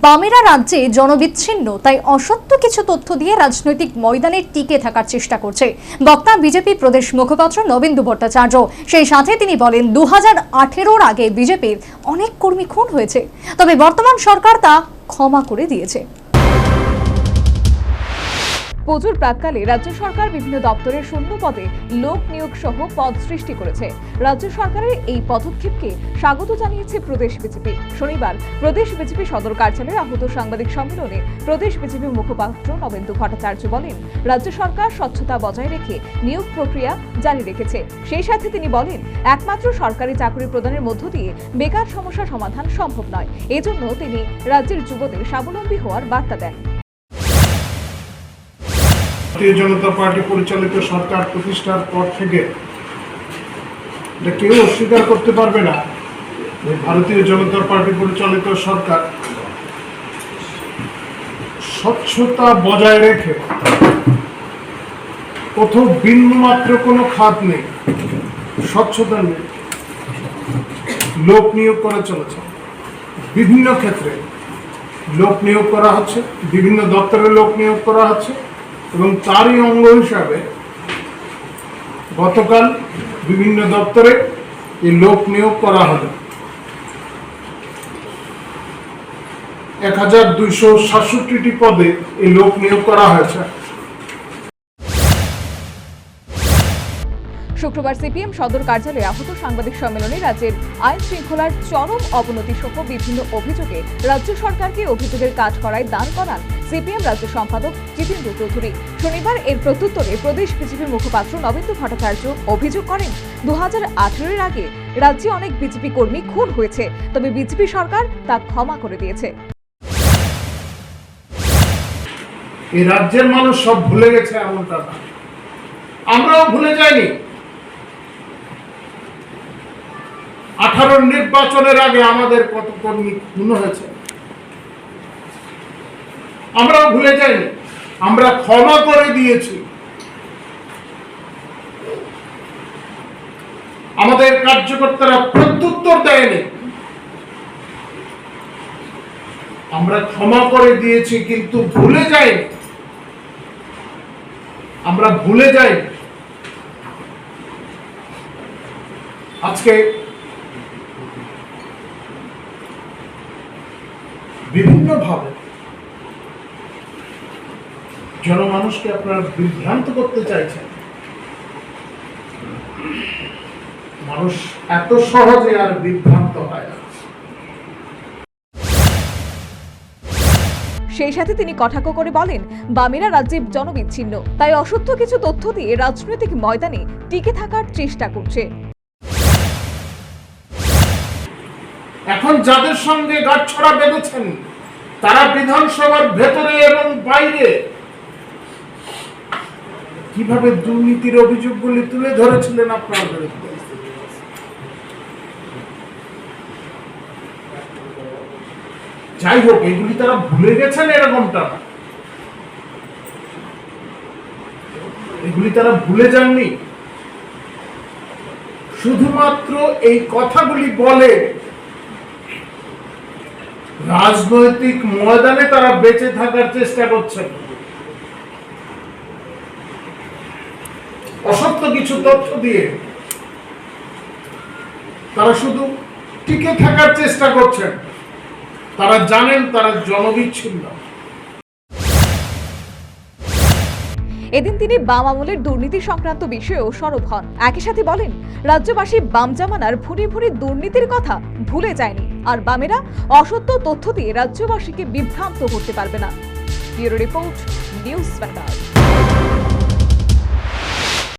বামেরা রাজ্যে জনবিচ্ছিন্ন, তাই অসত্য কিছু তথ্য দিয়ে রাজনৈতিক ময়দানে টিকে থাকার চেষ্টা করছে বক্তা বিজেপি প্রদেশ মুখপাত্র নবেন্দু ভট্টাচার্য। সেই সাথে তিনি বলেন 2018-র আগে বিজেপির অনেক কর্মী খুন হয়েছে, তবে বর্তমান সরকার তা ক্ষমা করে দিয়েছে। পুজোর প্রাক্কালে রাজ্য সরকার বিভিন্ন দপ্তরের শূন্য পদে লোক নিয়োগ সহ পদ সৃষ্টি করেছে। রাজ্য সরকারের এই পদক্ষেপকে স্বাগত জানিয়েছে প্রদেশ বিজেপি। শনিবার প্রদেশ বিজেপি সদর কার্যালয়ে আহত সাংবাদিক সম্মেলনে প্রদেশ বিজেপি মুখপাত্র নবেন্দু ভট্টাচার্য বলেন, রাজ্য সরকার স্বচ্ছতা বজায় রেখে নিয়োগ প্রক্রিয়া জারি রেখেছে। সেই সাথে তিনি বলেন, একমাত্র সরকারি চাকরি প্রদানের মধ্য দিয়ে বেকার সমস্যা সমাধান সম্ভব নয়। এজন্য তিনি রাজ্যের যুবদের স্বাবলম্বী হওয়ার বার্তা দেন। ভারতীয় জনতা পার্টি পরিচালিত সরকার প্রতিষ্ঠার পর থেকে কেউ অস্বীকার করতে পারবে না যে ভারতীয় জনতা পার্টি পরিচালিত সরকার স্বচ্ছতা বজায় রেখে কোথাও বিন্দুমাত্র কোনো খাত নেই, স্বচ্ছতা নেই, লোক নিয়োগ করে চলেছে। বিভিন্ন ক্ষেত্রে লোক নিয়োগ করা হচ্ছে, বিভিন্ন দপ্তরে লোক নিয়োগ করা হচ্ছে এবং তারই অঙ্গ হিসাবে গতকাল বিভিন্ন দপ্তরে এই লোক নিয়োগ করা হলো। 1267টি পদে এই লোক নিয়োগ করা হয়েছে। শুক্রবার সিপিএম সদর কার্যালয়ে আহত সাংবাদিক সম্মেলনে রাজ্যের আইন শৃঙ্খলার চরম অবনতি সহ বিভিন্ন অভিযোগে রাজ্য সরকারকে অভিযোগের কাজ করায় দাঁড় করান সিপিএম রাজ্য সম্পাদক জিতেন্দ্র চৌধুরী। শনিবার এর প্রত্যুত্তরে প্রদেশ বিজেপি মুখপাত্র নবেন্দু ভট্টাচার্য অভিযোগ করেন, 2018-এর আগে রাজ্যে অনেক বিজেপি কর্মী খুন হয়েছে, তবে বিজেপি সরকার তা ক্ষমা করে দিয়েছে। এই রাজ্যের মানুষ সব ভুলে গেছে এমনটা না, আমরাও ভুলে যাইনি। 18 নির্বাচনের আগে আমাদের কত কর্মী খুন হয়েছে আমরাও ভুলে যাইনি, আমরা ক্ষমা করে দিয়েছি। আমাদের কার্যকর্তারা প্রত্যুত্তর দেয়নি, আমরা ক্ষমা করে দিয়েছি, কিন্তু ভুলে যাইনি, আমরা ভুলে যাইনি। আজকে বিভিন্নভাবে জনমানুষকে আপনারা বিভ্রান্ত করতে চাইছেন। মানুষ এত সহজে আর বিভ্রান্ত হয় না। সেই সাথে তিনি কটাক্ষ করে বলেন, বামেরা রাজ্যে জনবিচ্ছিন্ন, তাই অসত্য কিছু তথ্য দিয়ে রাজনৈতিক ময়দানে টিকে থাকার চেষ্টা করছে। এখন যাদের সঙ্গে গাঁটছড়া বেঁধেছেন তারা বিধানসভার ভেতরে এবং বাইরে কিভাবে দুর্নীতির অভিযোগগুলি তুলে ধরেছিলেন আপনার বিরুদ্ধে। যাই হোক, এগুলি তারা ভুলে গেছেন এরকমটা না, এগুলি তারা ভুলে যাননি। শুধুমাত্র এই কথাগুলি বলে রাজনৈতিক ময়দানে তারা বেঁচে থাকার চেষ্টা করছেন। অসত্য কিছু তথ্য দিয়ে তারা শুধু টিকে থাকার চেষ্টা করছেন। তারা জানেন তারা জনবিচ্ছিন্ন। এদিন তিনি বাম আমলের দুর্নীতি সংক্রান্ত বিষয়েও সরব হন। একই সাথে বলেন, রাজ্যবাসী বাম জামানার ভুরি ভুরি দুর্নীতির কথা ভুলে যায়নি, আর বামেরা অসত্য তথ্য দিয়ে রাজ্যবাসীকে বিভ্রান্ত করতে পারবে না। Bureau report, news vanguard.